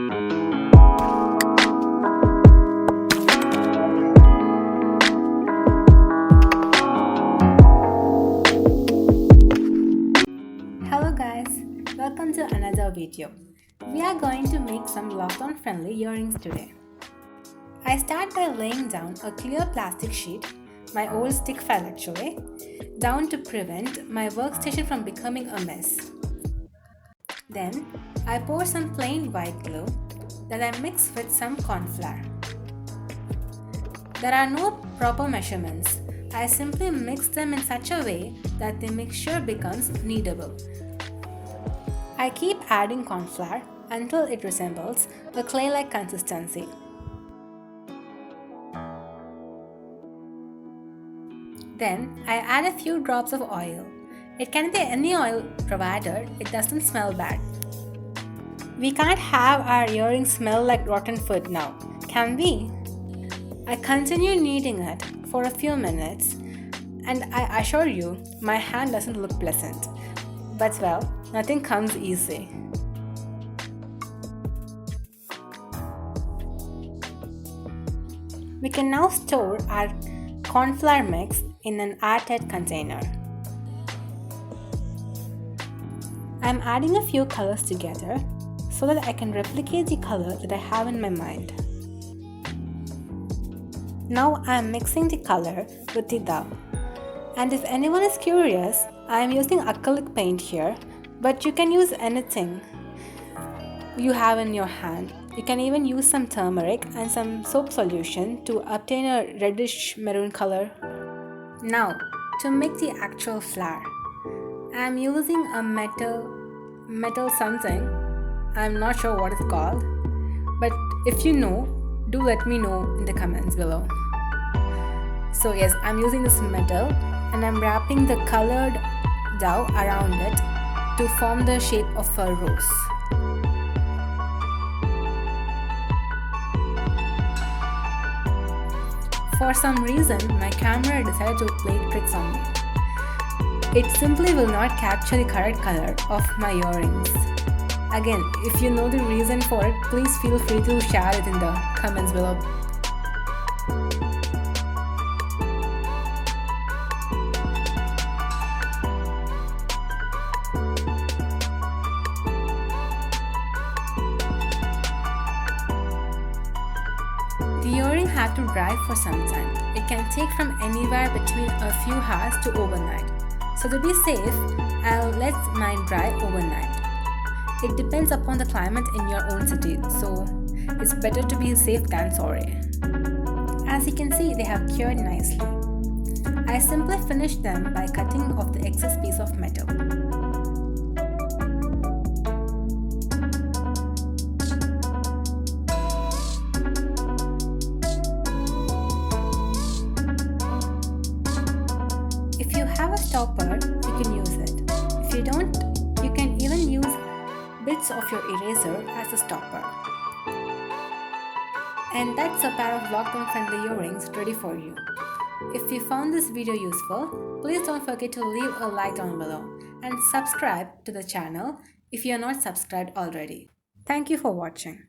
Hello guys, welcome to another video. We are going to make some lockdown friendly earrings today. I start by laying down a clear plastic sheet, my old stick file actually, down to prevent my workstation from becoming a mess. Then I pour some plain white glue that I mix with some corn flour. There are no proper measurements. I simply mix them in such a way that the mixture becomes kneadable. I keep adding corn flour until it resembles a clay-like consistency. Then I add a few drops of oil. It can be any oil provided it doesn't smell bad. We can't have our earrings smell like rotten food now, can we? I continue kneading it for a few minutes, and I assure you, my hand doesn't look pleasant. But well, nothing comes easy. We can now store our corn flour mix in an airtight container. I'm adding a few colors together so that I can replicate the color that I have in my mind. Now I am mixing the color with the dough. And if anyone is curious, I am using acrylic paint here, but you can use anything you have in your hand. You can even use some turmeric and some soap solution to obtain a reddish maroon color. Now, to make the actual flour, I am using a metal something. I'm not sure what it's called, but if you know, do let me know in the comments below. So yes, I'm using this metal and I'm wrapping the colored dough around it to form the shape of a rose. For some reason, my camera decided to play tricks on me. It simply will not capture the correct color of my earrings. Again, if you know the reason for it, please feel free to share it in the comments below. The earring have to dry for some time. It can take from anywhere between a few hours to overnight. So to be safe, I'll let mine dry overnight. It depends upon the climate in your own city, so it's better to be safe than sorry. As you can see, they have cured nicely. I simply finish them by cutting off the excess piece of metal. If you have a stopper, you can use it. If you don't, you can even use bits of your eraser as a stopper. And that's a pair of lockdown friendly earrings ready for you. If you found this video useful, please don't forget to leave a like down below and subscribe to the channel if you are not subscribed already. Thank you for watching.